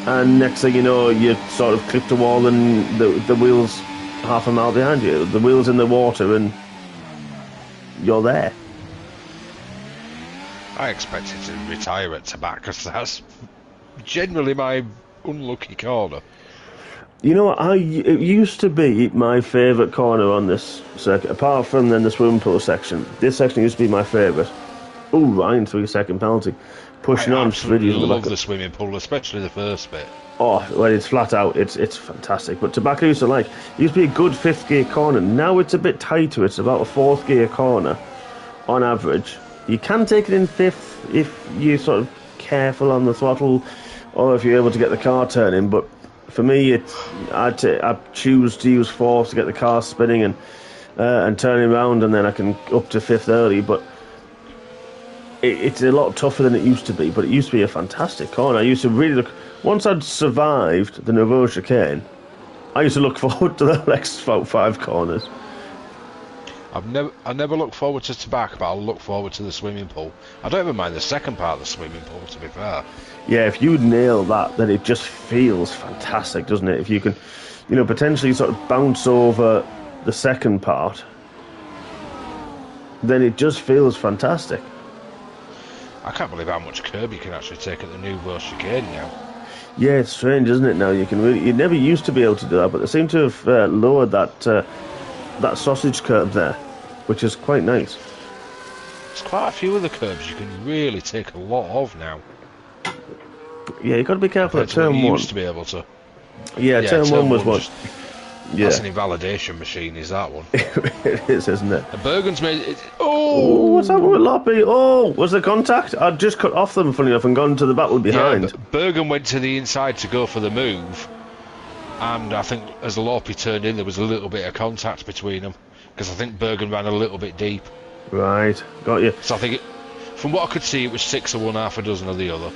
and next thing you know, you sort of clip the wall and the wheel's half a mile behind you. The wheel's in the water and you're there. I expected to retire at Tabac because that's generally my unlucky corner. You know what, it used to be my favourite corner on this circuit, apart from then the swimming pool section. This section used to be my favourite. Oh, Ryan, 3-second penalty. Pushing on. I love the swimming pool, especially the first bit. Oh, well, it's flat out. It's fantastic. But Tobacco used to used to be a good fifth gear corner. Now it's a bit tighter. It's about a fourth gear corner on average. You can take it in fifth if you're sort of careful on the throttle, or if you're able to get the car turning. But for me, I choose to use fourth to get the car spinning and turning around, and then I can up to fifth early. But it's a lot tougher than it used to be, but it used to be a fantastic corner. I used to really look... Once I'd survived the Nouveau chicane, I used to look forward to the next 5 corners. I never look forward to Tabac, but I'll look forward to the swimming pool. I don't even mind the second part of the swimming pool, to be fair. Yeah, if you nail that, then it just feels fantastic, doesn't it? If you can, potentially sort of bounce over the second part, then it just feels fantastic. I can't believe how much curb you can actually take at the Nouveau chicane now. Yeah, it's strange, isn't it? Now you never used to be able to do that, but they seem to have lowered that sausage curb there, which is quite nice. There's quite a few of the curbs you can really take a lot of now. Yeah, you've got to be careful at turn 1. You used to be able to. Yeah, turn 1 was one. Yeah. That's an invalidation machine, is that one? It is, isn't it? And Bergen's made it. Oh, what's happened with Loppy? Oh, was there contact? I'd just cut off them, funny enough, and gone to the battle behind. Yeah, but Bergen went to the inside to go for the move, and I think as Loppy turned in, there was a little bit of contact between them, because I think Bergen ran a little bit deep. Right, got you. So I think, from what I could see, it was 6 of one, half a dozen of the other.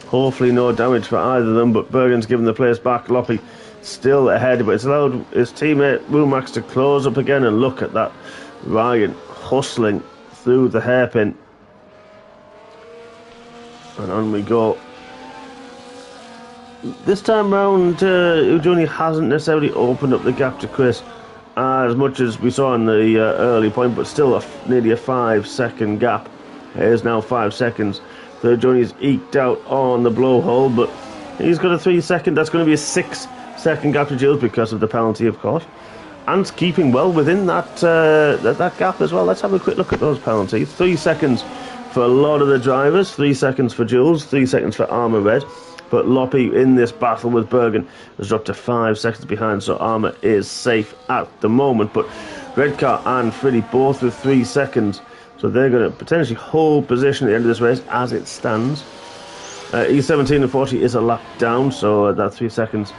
Hopefully no damage for either of them, but Bergen's given the place back. Loppy still ahead, but it's allowed his teammate Rumax to close up again, and look at that. Ryan hustling through the hairpin. And on we go. This time round, Ujuni hasn't necessarily opened up the gap to Chris as much as we saw in the early point, but still nearly a 5-second gap. It is now 5 seconds. So Ujuni's eked out on the blowhole, but he's got a 3-second. That's going to be a 6-second gap to Jules because of the penalty, of course. And keeping well within that gap as well. Let's have a quick look at those penalties. 3 seconds for a lot of the drivers, 3 seconds for Jules, 3 seconds for Armour Red. But Loppy in this battle with Bergen has dropped to 5 seconds behind, so Armour is safe at the moment. But Redcar and Friddy both with 3 seconds, so they're going to potentially hold position at the end of this race as it stands. E17 and 40 is a lap down, so that 3 seconds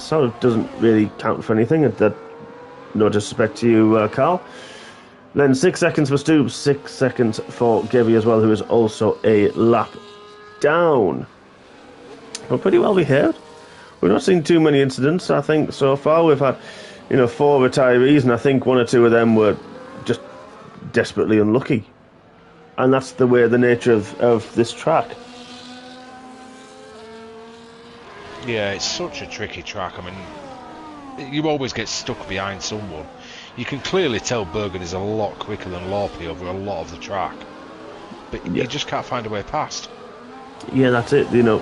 sort of doesn't really count for anything. No disrespect to you, Carl. Then 6 seconds for Stoops, 6 seconds for Gevy as well, who is also a lap down. We're pretty well behaved. We've not seen too many incidents, I think, so far. We've had, 4 retirees, and I think 1 or 2 of them were just desperately unlucky. And that's the way, the nature of this track. Yeah, it's such a tricky track. I mean, you always get stuck behind someone. You can clearly tell Bergen is a lot quicker than Lorpe over a lot of the track, but you just can't find a way past. Yeah, that's it. You know,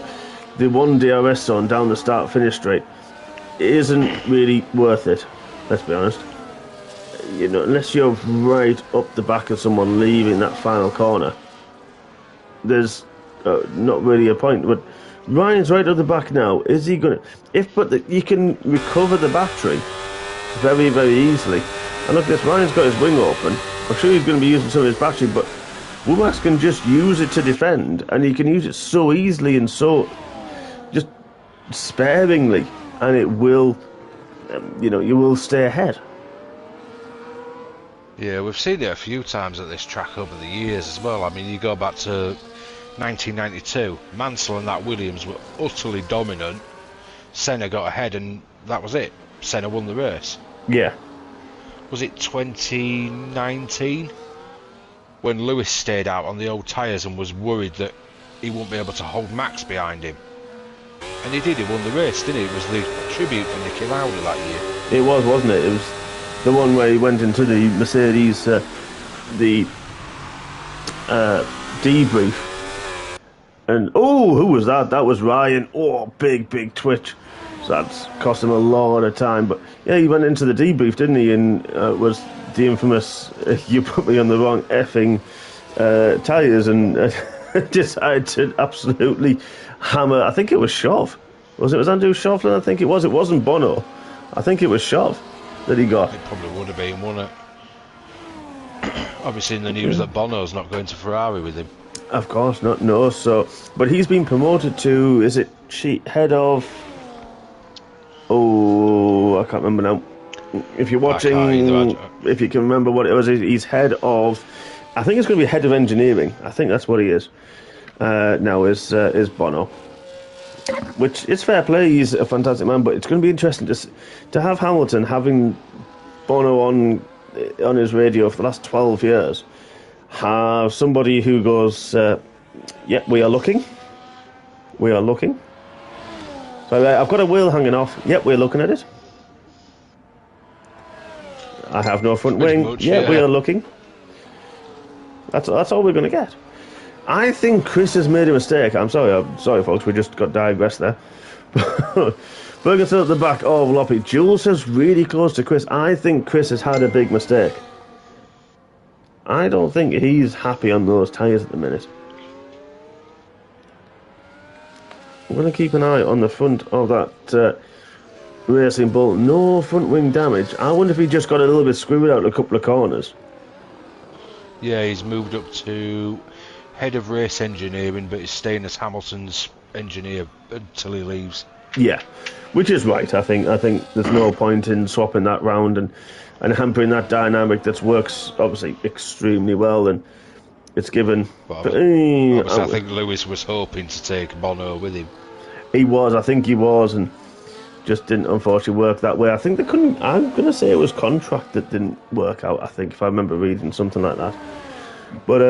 the one DRS zone down the start-finish straight isn't really worth it. Let's be honest. You know, unless you're right up the back of someone leaving that final corner, there's not really a point. But Ryan's right up the back now. Is he going to... you can recover the battery very, very easily. And look at this, Ryan's got his wing open. I'm sure he's going to be using some of his battery, but Womack can just use it to defend, and he can use it so easily and so just sparingly, and it will, you will stay ahead. Yeah, we've seen it a few times at this track over the years as well. I mean, you go back to 1992, Mansell and that Williams were utterly dominant. Senna got ahead and that was it. Senna won the race. Yeah. Was it 2019? When Lewis stayed out on the old tyres and was worried that he wouldn't be able to hold Max behind him. And he did, he won the race, didn't he? It was the tribute for Nicky Lauda that year. It was, wasn't it? It was the one where he went into the Mercedes, debrief. And, who was that? That was Ryan. Big twitch. So that's cost him a lot of time. But, yeah, he went into the debrief, didn't he? And was the infamous, you put me on the wrong effing tyres, and decided to absolutely hammer. I think it was Shov. Was Andrew Shovlin? I think it was. It wasn't Bono. I think it was Shov that he got. It probably would have been, wouldn't it? Obviously in the news that Bono's not going to Ferrari with him. Of course not, no. So, but he's been promoted to, is it head of... I can't remember now. If you're watching, if you can remember what it was, he's head of... I think it's going to be head of engineering. I think that's what he is. Now is Bono. Which, it's fair play, he's a fantastic man, but it's going to be interesting to have Hamilton having Bono on his radio for the last 12 years, have somebody who goes, yeah, we are looking. So I've got a wheel hanging off. Yep, we're looking at it. I have no front wing. Much, yeah, we are looking. That's all we're going to get. I think Chris has made a mistake. I'm sorry, folks. We just got digressed there. Bergen's at the back of Loppy. Jules is really close to Chris. I think Chris has had a big mistake. I don't think he's happy on those tyres at the minute. I'm going to keep an eye on the front of that Racing Bull. No front wing damage. I wonder if he just got a little bit screwed out a couple of corners. Yeah, he's moved up to head of race engineering, but he's staying as Hamilton's engineer until he leaves. Yeah, which is right. I think there's no point in swapping that round and hampering that dynamic that works obviously extremely well, and it's given. Obviously, I think Lewis was hoping to take Bono with him. I think he was, and just didn't unfortunately work that way. I think they couldn't. I'm going to say it was contract that didn't work out. I think, if I remember reading something like that. But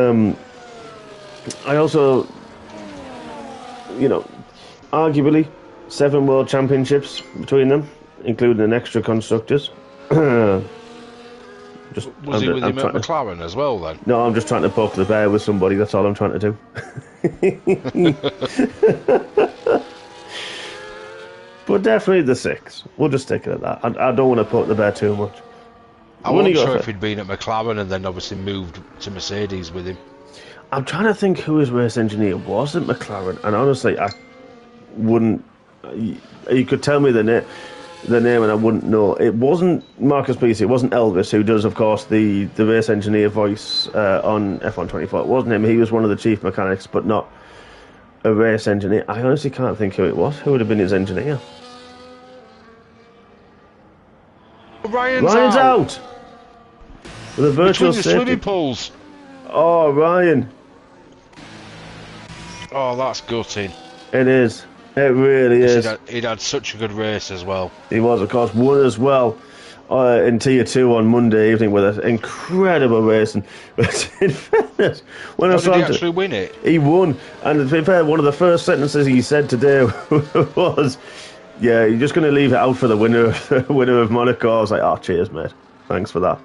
I also, arguably 7 world championships between them, including an extra constructors. Was he with him at McLaren as well then? No, I'm just trying to poke the bear with somebody. That's all I'm trying to do. But definitely the 6. We'll just stick it at that. I don't want to poke the bear too much. I wasn't sure if he'd been at McLaren and then obviously moved to Mercedes with him. I'm trying to think who his race engineer was at McLaren, and honestly, I wouldn't. You could tell me the name, and I wouldn't know. It wasn't Marcus Peace. It wasn't Elvis, who does, of course, the race engineer voice on F124. It wasn't him. He was one of the chief mechanics, but not a race engineer. I honestly can't think who it was. Who would have been his engineer? Ryan's out. With a virtual between the swimming pools. Oh, Ryan. Oh, that's gutting. It is. It really is. He'd had such a good race as well. He was, of course, won as well in Tier 2 on Monday evening with an incredible race. And in fairness, when I Did saw he him, actually win it? he won. And to be fair, one of the first sentences he said today was, "Yeah, you're just going to leave it out for the winner of Monaco." I was like, "Oh, cheers, mate. Thanks for that."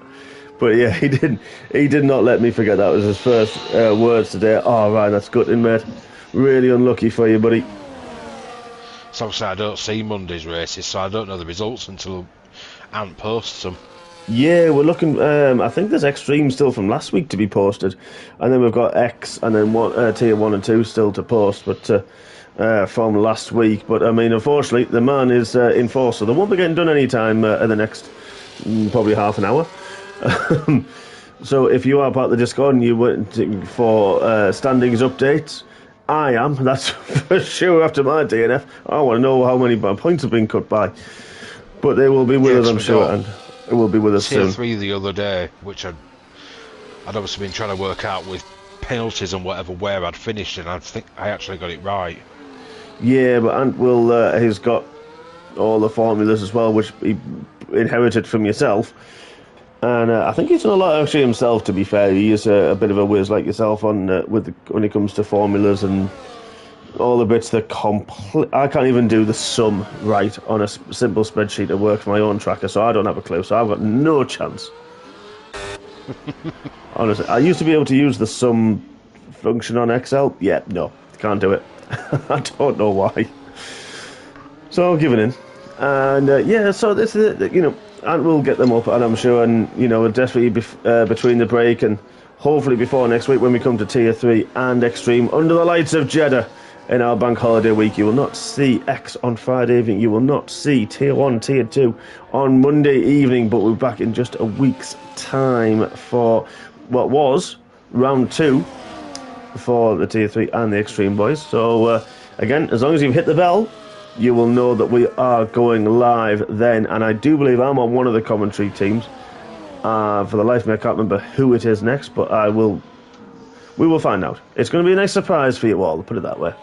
But yeah, he did not let me forget that was his first words today. "Oh, Ryan, that's gutting, mate. Really unlucky for you, buddy." So obviously I don't see Monday's races, so I don't know the results until Ant posts them. Yeah, we're looking. I think there's X-treme still from last week to be posted, and then we've got X and then Tier 1 and 2 still to post, but from last week. But I mean, unfortunately, the man is in force, so they won't be getting done any time in the next probably half an hour. So if you are part of the Discord and you're waiting for standings updates, I am. That's for sure. After my DNF, I want to know how many points have been cut by. But they will be with us, I'm sure, and it will be with us soon. Tier 3 the other day, which I'd obviously been trying to work out with penalties and whatever where I'd finished, and I think I actually got it right. Yeah, but Ant will. He's got all the formulas as well, which he inherited from yourself. And I think he's done a lot actually himself. To be fair, he is a bit of a whiz like yourself on when it comes to formulas and all the bits that I can't even do the sum right on a simple spreadsheet at work for my own tracker, so I don't have a clue. So I've got no chance. Honestly, I used to be able to use the sum function on Excel. Yeah, no, can't do it. I don't know why. So I'm giving in. And yeah, so this is it, and we'll get them up, and I'm sure, and definitely between the break and hopefully before next week when we come to Tier 3 and X-treme under the lights of Jeddah in our bank holiday week. You will not see X on Friday evening. You will not see Tier 1, Tier 2 on Monday evening, but we're back in just a week's time for what was round 2 for the Tier 3 and the X-treme boys. So again, as long as you've hit the bell, you will know that we are going live then, and I do believe I'm on one of the commentary teams. For the life of me, I can't remember who it is next, but we will find out. It's going to be a nice surprise for you all, put it that way.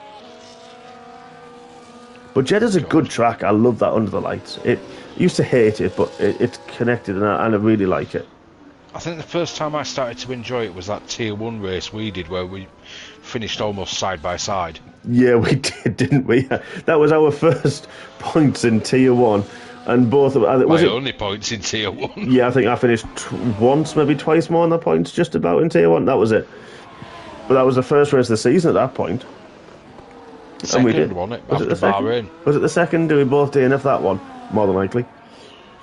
But Jeddah's a good track. I love that under the lights. I used to hate it, but it's connected, and I really like it. I think the first time I started to enjoy it was that Tier 1 race we did where we finished almost side by side. Yeah, we did, didn't we? That was our first points in Tier 1. And both of us... My only points in Tier 1. Yeah, I think I finished once, maybe twice more than the points, just about in Tier 1. That was it. But that was the first race of the season at that point. Second, and we did. Wasn't it? Was it the second? Was it the second? Did we both DNF that one? More than likely.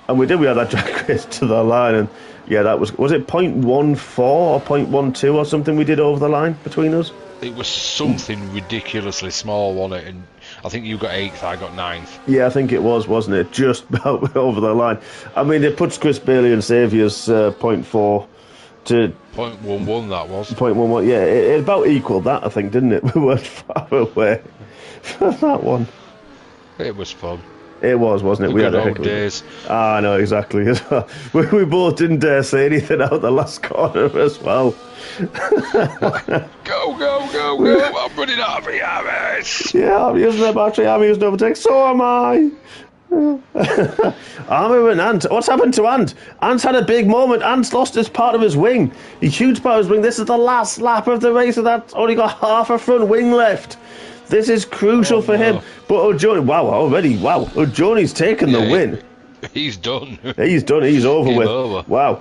And we did. We had that drag race to the line, and yeah, that was it 0.14 or 0.12 or something we did over the line between us? It was something ridiculously small, wasn't it? And I think you got 8th, I got 9th. Yeah, I think it was, wasn't it? Just about over the line. I mean, it puts Chris Bailey and Saviour's 0.4 to 0.11. That was 0.11. Yeah, it about equaled that, I think, didn't it? We weren't far away from that one. It was fun. It was, wasn't it? We had a heck of days. I know, exactly. As well. We both didn't dare say anything out the last corner as well. Go, I'm running out of EMS. Yeah, I'm using their battery, I'm using overtake, so am I. Armour and Ant. What's happened to Ant? Ant's had a big moment. Ant's lost his part of his wing. A huge part of his wing. This is the last lap of the race, and that's only got half a front wing left. This is crucial for him. But O'Johnny, O'Johnny's taken the win. He's done. He's done. He's over with. Over. Wow.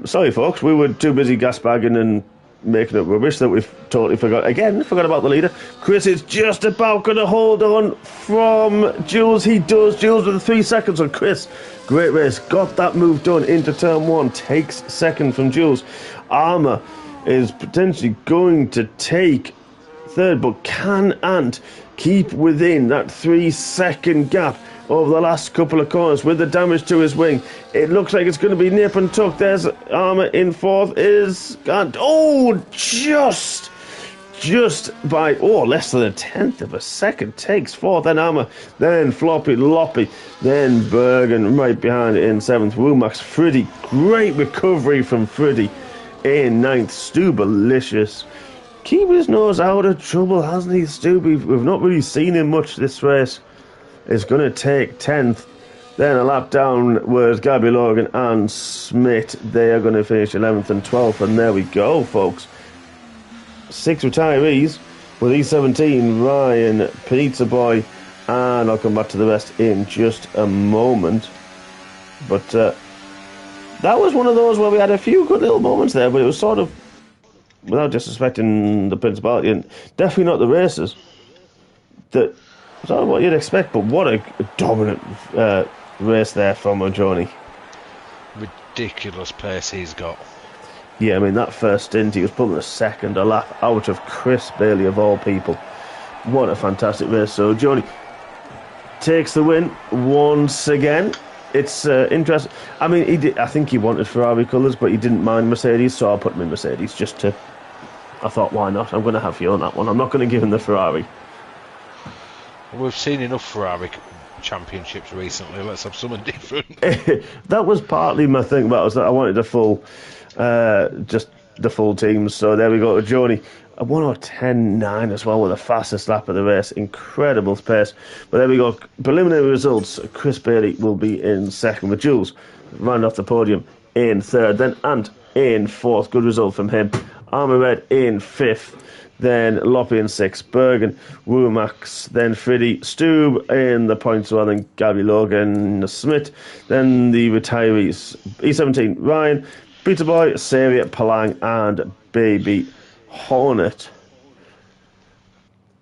Sorry, folks. We were too busy gas bagging and making up rubbish that we've totally forgot. Again, forgot about the leader. Chris is just about going to hold on from Jules. He does. Jules with the 3 seconds on Chris. Great race. Got that move done into turn 1. Takes second from Jules. Armour is potentially going to take third, but can Ant keep within that 3 second gap over the last couple of corners with the damage to his wing? It looks like it's going to be nip and tuck. There's Armour in fourth. Is Ant. Oh, just by less than 1/10 of a second takes fourth. Then Armour, then Floppy Loppy, then Bergen right behind it in seventh. Womax, Friddy, great recovery from Friddy in ninth. Stubalicious keep his nose out of trouble, hasn't he, Stubby? We've not really seen him much this race. Is going to take 10th. Then a lap down was Gabby Logan and Smith. They are going to finish 11th and 12th, and there we go, folks. 6 retirees with E17, Ryan, Pizza Boy, and I'll come back to the rest in just a moment. But that was one of those where we had a few good little moments there, but it was sort of, without disrespecting the principality, and definitely not the races, that sort of what you'd expect, but what a dominant race there from O'Joni. Ridiculous pace he's got. Yeah, I mean, that first stint, he was pulling a second a lap out of Chris Bailey, of all people. What a fantastic race. So, Johnny takes the win once again. It's interesting. I mean, I think he wanted Ferrari colours, but he didn't mind Mercedes, so I'll put him in Mercedes just to... I thought, why not? I'm going to have you on that one. I'm not going to give him the Ferrari. We've seen enough Ferrari championships recently. Let's have something different. That was partly my thing about it, was that I wanted a full... just the full teams. So there we go. Joni, a 1:10.9 as well with the fastest lap of the race. Incredible pace. But there we go. Preliminary results. Chris Bailey will be in second with Jules round off the podium in third. Then Ant in fourth. Good result from him. Armour Red in fifth. Then Loppy in sixth. Bergen, Womax, then Friddy, Stube in the points, well, then Gabby Logan, Smith. Then the retirees. E17, Ryan, Peter Boy, Saria, Palang, and Baby Hornet.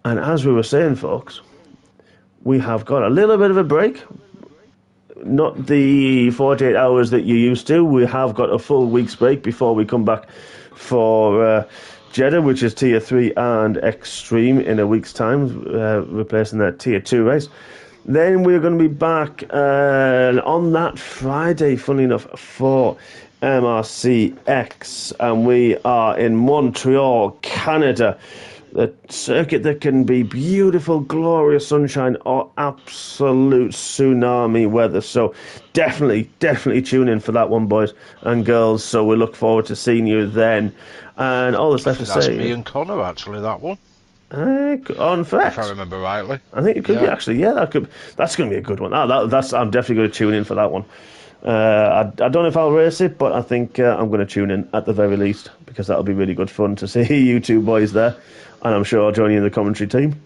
And as we were saying, folks, we have got a little bit of a break. Not the 48 hours that you're used to. We have got a full week's break before we come back for Jeddah, which is Tier 3 and X-treme in a week's time, replacing that Tier 2 race. Then we're going to be back on that Friday, funnily enough, for MRC X, and we are in Montreal, Canada. The circuit that can be beautiful, glorious sunshine or absolute tsunami weather. So definitely tune in for that one, boys and girls. So we look forward to seeing you then. And all that's left to say... That's me and Connor, actually, that one. On Flex. If I remember rightly. I think it could be, actually. Yeah, that's going to be a good one. I'm definitely going to tune in for that one. I don't know if I'll race it, but I think I'm going to tune in at the very least, because that'll be really good fun to see you two boys there. And I'm sure I'll join you in the commentary team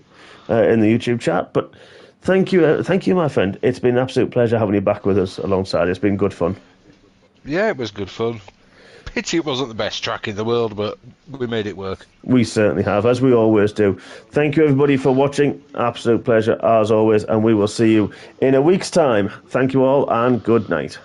in the YouTube chat. But thank you, my friend. It's been an absolute pleasure having you back with us alongside. It's been good fun. Yeah, it was good fun. Pity it wasn't the best track in the world, but we made it work. We certainly have, as we always do. Thank you, everybody, for watching. Absolute pleasure, as always. And we will see you in a week's time. Thank you all, and good night.